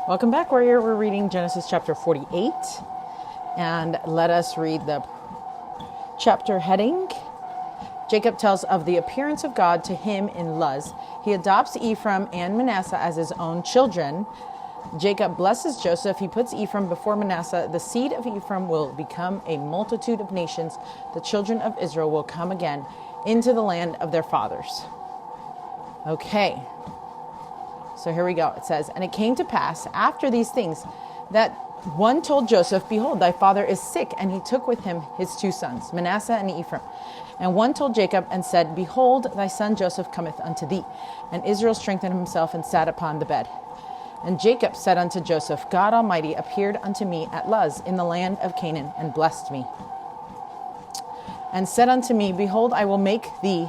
Welcome back, warrior. We're reading Genesis chapter 48, and let us read the chapter heading. Jacob tells of the appearance of God to him in Luz. He adopts Ephraim and Manasseh as his own children. Jacob blesses Joseph. He puts Ephraim before Manasseh. The seed of Ephraim will become a multitude of nations. The children of Israel will come again into the land of their fathers. Okay. So here we go. It says, and it came to pass after these things that one told Joseph, behold, thy father is sick. And he took with him his two sons, Manasseh and Ephraim. And one told Jacob and said, behold, thy son Joseph cometh unto thee. And Israel strengthened himself and sat upon the bed. And Jacob said unto Joseph, God Almighty appeared unto me at Luz in the land of Canaan and blessed me. And said unto me, behold, I will make thee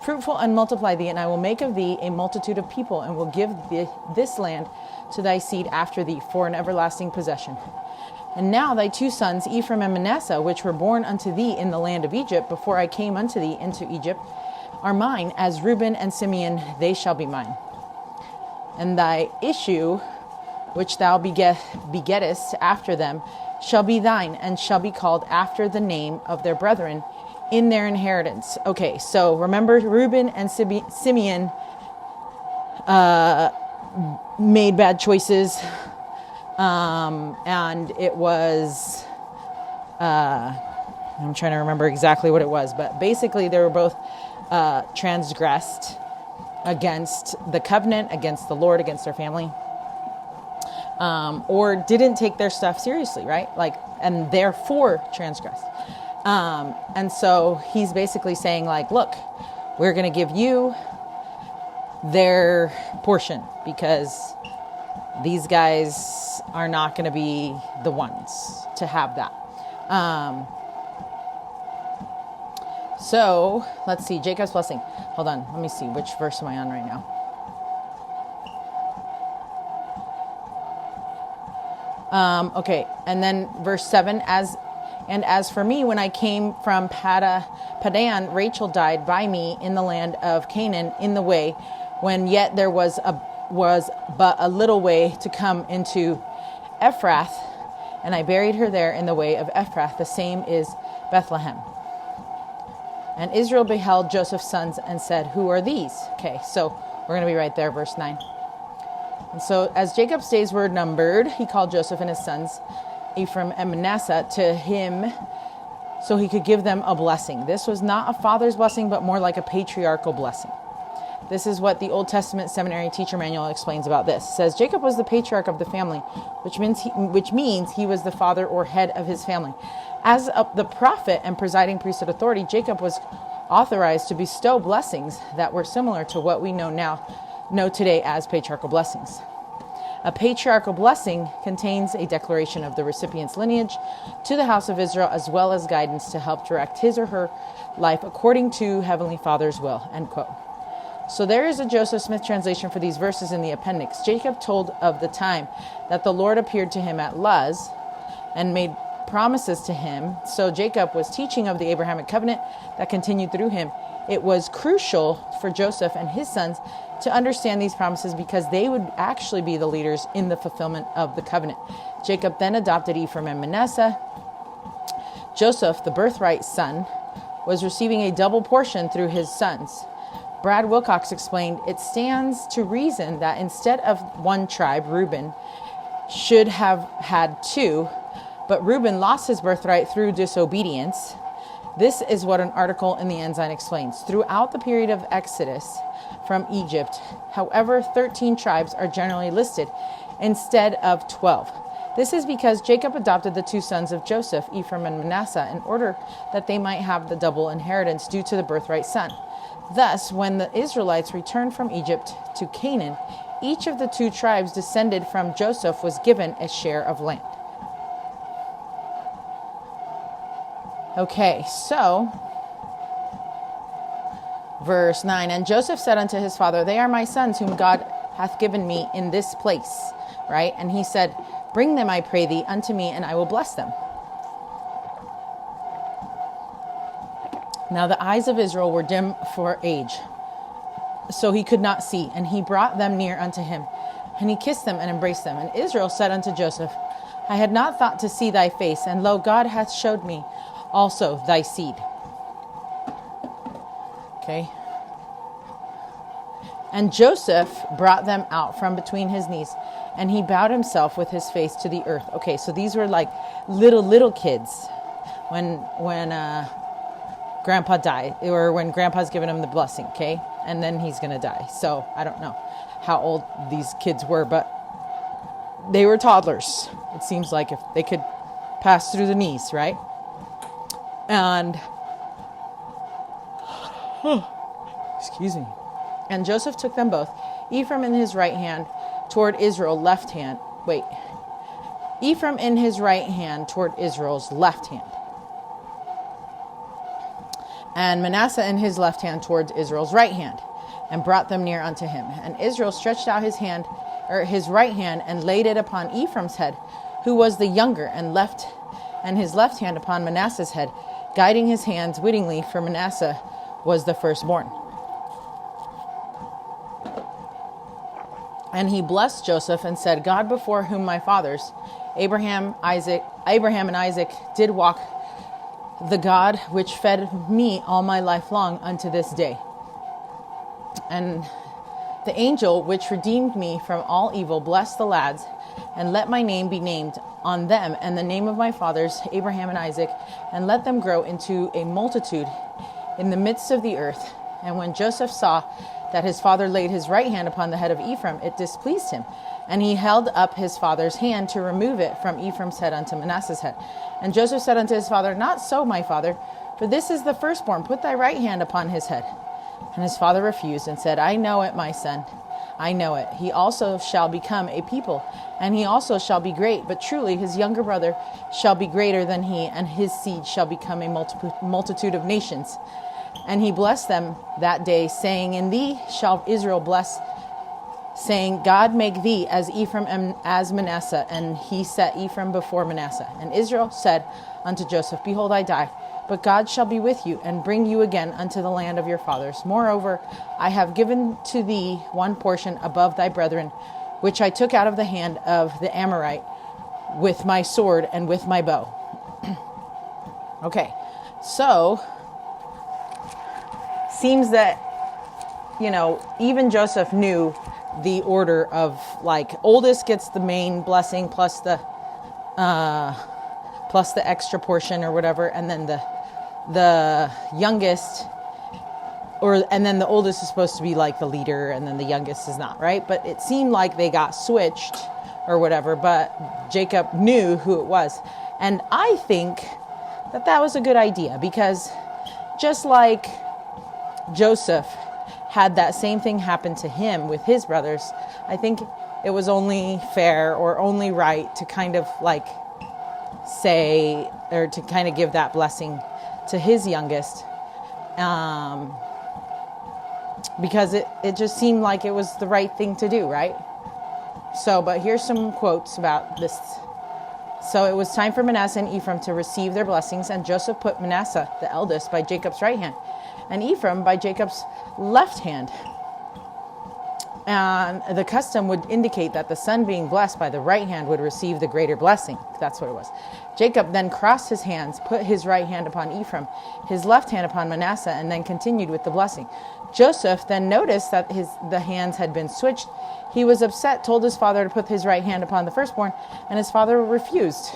fruitful and multiply thee, and I will make of thee a multitude of people, and will give this land to thy seed after thee for an everlasting possession. And now thy two sons, Ephraim and Manasseh, which were born unto thee in the land of Egypt, before I came unto thee into Egypt, are mine, as Reuben and Simeon, they shall be mine. And thy issue, which thou begettest after them, shall be thine, and shall be called after the name of their brethren in their inheritance. Okay, so remember Reuben and Simeon made bad choices, and it was, I'm trying to remember exactly what it was, but basically they were both transgressed against the covenant, against the Lord, against their family, or didn't take their stuff seriously, right? And therefore transgressed. And so he's basically saying, look, we're going to give you their portion because these guys are not going to be the ones to have that. So let's see, Jacob's blessing. Hold on. Let me see. Which verse am I on right now? Okay. And then verse 7, as for me, when I came from Padan, Rachel died by me in the land of Canaan in the way, when yet there was but a little way to come into Ephrath, and I buried her there in the way of Ephrath. The same is Bethlehem. And Israel beheld Joseph's sons and said, who are these? Okay, so we're going to be right there, verse 9. And so as Jacob's days were numbered, he called Joseph and his sons, Ephraim and Manasseh, to him so he could give them a blessing. This was not a father's blessing, but more like a patriarchal blessing. This is what the Old Testament seminary teacher manual explains about this. It says, Jacob was the patriarch of the family, which means he was the father or head of his family. As the prophet and presiding priesthood authority, Jacob was authorized to bestow blessings that were similar to what we know today as patriarchal blessings. A patriarchal blessing contains a declaration of the recipient's lineage to the house of Israel, as well as guidance to help direct his or her life according to Heavenly Father's will, end quote. So there is a Joseph Smith translation for these verses in the appendix. Jacob told of the time that the Lord appeared to him at Luz and made promises to him. So Jacob was teaching of the Abrahamic covenant that continued through him. It was crucial for Joseph and his sons to understand these promises because they would actually be the leaders in the fulfillment of the covenant. Jacob then adopted Ephraim and Manasseh. Joseph, the birthright son, was receiving a double portion through his sons. Brad Wilcox explained, it stands to reason that instead of one tribe, Reuben should have had two, but Reuben lost his birthright through disobedience. This is what an article in the Ensign explains. Throughout the period of Exodus from Egypt, however, 13 tribes are generally listed instead of 12. This is because Jacob adopted the two sons of Joseph, Ephraim and Manasseh, in order that they might have the double inheritance due to the birthright son. Thus, when the Israelites returned from Egypt to Canaan, each of the two tribes descended from Joseph was given a share of land. Okay, so verse 9, and Joseph said unto his father, they are my sons whom God hath given me in this place, right? And he said, bring them, I pray thee, unto me, and I will bless them. Now the eyes of Israel were dim for age, so he could not see, and he brought them near unto him. And he kissed them and embraced them. And Israel said unto Joseph, I had not thought to see thy face, and lo, God hath showed me also thy seed. Okay. And Joseph brought them out from between his knees, and he bowed himself with his face to the earth. Okay, so these were like little kids when Grandpa died, or when Grandpa's given him the blessing, okay? And then he's going to die. So I don't know how old these kids were, but they were toddlers. It seems like if they could pass through the knees, right? And, excuse me. And Joseph took them both, Ephraim in his right hand toward Israel's left hand. Ephraim in his right hand toward Israel's left hand. And Manasseh in his left hand towards Israel's right hand, and brought them near unto him. And Israel stretched out his hand, or his right hand, and laid it upon Ephraim's head, who was the younger, and his left hand upon Manasseh's head, guiding his hands wittingly, for Manasseh was the firstborn. And he blessed Joseph and said, God before whom my fathers, Abraham and Isaac did walk, the God which fed me all my life long unto this day. And the angel which redeemed me from all evil, bless the lads, and let my name be named on them, and the name of my fathers, Abraham and Isaac, and let them grow into a multitude in the midst of the earth. And when Joseph saw that his father laid his right hand upon the head of Ephraim, it displeased him. And he held up his father's hand to remove it from Ephraim's head unto Manasseh's head. And Joseph said unto his father, Not so, my father, for this is the firstborn. Put thy right hand upon his head. And his father refused and said, I know it, my son. I know it. He also shall become a people, and he also shall be great. But truly his younger brother shall be greater than he, and his seed shall become a multitude of nations. And he blessed them that day, saying, In thee shall Israel bless, saying, God make thee as Ephraim and as Manasseh. And he set Ephraim before Manasseh. And Israel said unto Joseph, Behold, I die, but God shall be with you, and bring you again unto the land of your fathers. Moreover, I have given to thee one portion above thy brethren, which I took out of the hand of the Amorite with my sword and with my bow. Okay, so seems that, even Joseph knew the order of, like, oldest gets the main blessing plus the extra portion or whatever, and then the youngest, and then the oldest is supposed to be like the leader, and then the youngest is not, right? But it seemed like they got switched or whatever, but Jacob knew who it was. And I think that was a good idea, because just like Joseph had that same thing happen to him with his brothers, I think it was only fair or only right to kind of like say, or to kind of give that blessing to his youngest, because it just seemed like it was the right thing to do, right? So, but here's some quotes about this. So it was time for Manasseh and Ephraim to receive their blessings, and Joseph put Manasseh, the eldest, by Jacob's right hand, and Ephraim by Jacob's left hand. And the custom would indicate that the son being blessed by the right hand would receive the greater blessing. That's what it was. Jacob then crossed his hands, put his right hand upon Ephraim, his left hand upon Manasseh, and then continued with the blessing. Joseph then noticed that the hands had been switched. He was upset, told his father to put his right hand upon the firstborn, and his father refused.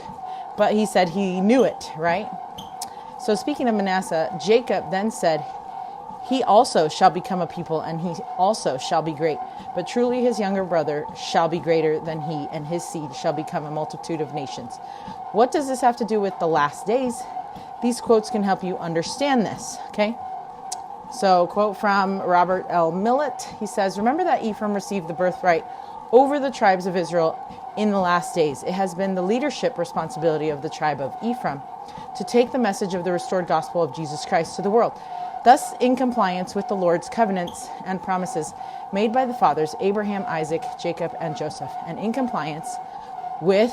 But he said he knew it, right? So speaking of Manasseh, Jacob then said, He also shall become a people, and he also shall be great. But truly his younger brother shall be greater than he, and his seed shall become a multitude of nations. What does this have to do with the last days? These quotes can help you understand this, okay? So, quote from Robert L. Millett. He says, Remember that Ephraim received the birthright over the tribes of Israel in the last days. It has been the leadership responsibility of the tribe of Ephraim to take the message of the restored gospel of Jesus Christ to the world. Thus, in compliance with the Lord's covenants and promises made by the fathers, Abraham, Isaac, Jacob, and Joseph, and in compliance with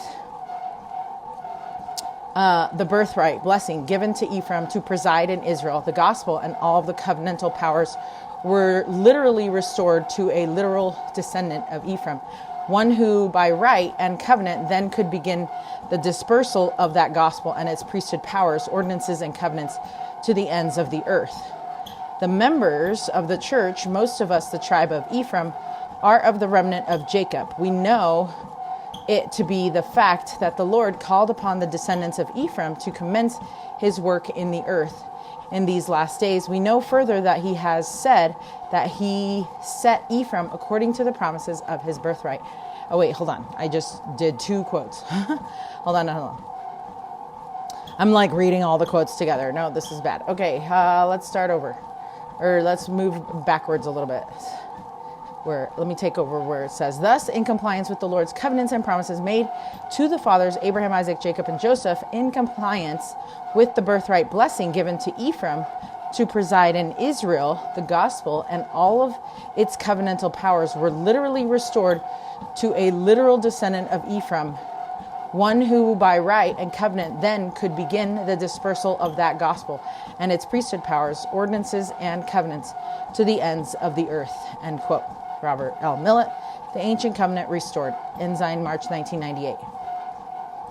the birthright blessing given to Ephraim to preside in Israel, the gospel and all of the covenantal powers were literally restored to a literal descendant of Ephraim, one who by right and covenant then could begin the dispersal of that gospel and its priesthood powers, ordinances, and covenants to the ends of the earth. The members of the church, most of us the tribe of Ephraim, are of the remnant of Jacob. We know it to be the fact that the Lord called upon the descendants of Ephraim to commence his work in the earth in these last days. We know further that he has said that he set Ephraim according to the promises of his birthright. Oh wait, hold on. I just did 2 quotes. Hold on. I'm like reading all the quotes together. No, this is bad. Okay, let's start over. Or let's move backwards a little bit. Let me take over where it says, thus, in compliance with the Lord's covenants and promises made to the fathers, Abraham, Isaac, Jacob, and Joseph, in compliance with the birthright blessing given to Ephraim to preside in Israel, the gospel and all of its covenantal powers were literally restored to a literal descendant of Ephraim, one who by right and covenant then could begin the dispersal of that gospel and its priesthood powers, ordinances, and covenants to the ends of the earth. End quote. Robert L. Millett, The Ancient Covenant Restored, Ensign, March 1998.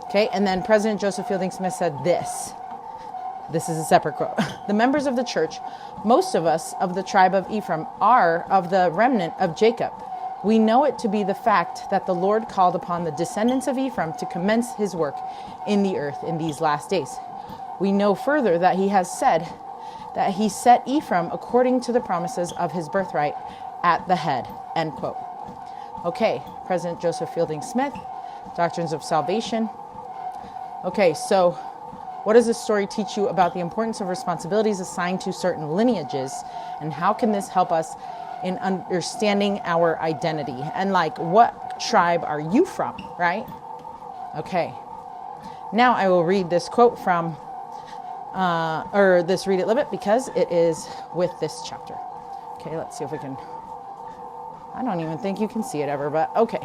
Okay, and then President Joseph Fielding Smith said this. This is a separate quote. The members of the church, most of us of the tribe of Ephraim, are of the remnant of Jacob. We know it to be the fact that the Lord called upon the descendants of Ephraim to commence his work in the earth in these last days. We know further that he has said that he set Ephraim according to the promises of his birthright at the head. End quote. Okay, President Joseph Fielding Smith, Doctrines of Salvation. Okay, so what does this story teach you about the importance of responsibilities assigned to certain lineages, and how can this help us in understanding our identity? And like, what tribe are you from, right? Okay, now I will read this quote from, this Read It, Live It, because it is with this chapter. Okay, let's see if we can, I don't even think you can see it ever, but okay.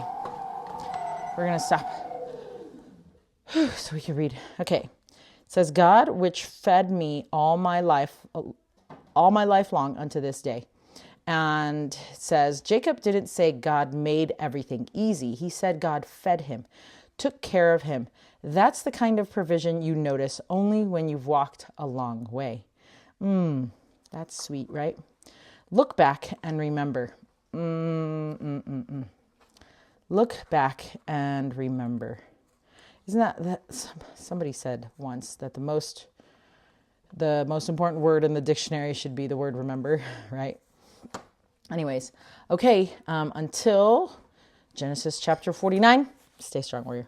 We're going to stop so we can read. Okay. It says, God, which fed me all my life long unto this day. And it says, Jacob didn't say God made everything easy. He said God fed him, took care of him. That's the kind of provision you notice only when you've walked a long way. That's sweet, right? Look back and remember. Look back and remember. Isn't that somebody said once that the most important word in the dictionary should be the word remember, right? Anyways, okay, until Genesis chapter 49, stay strong, warrior.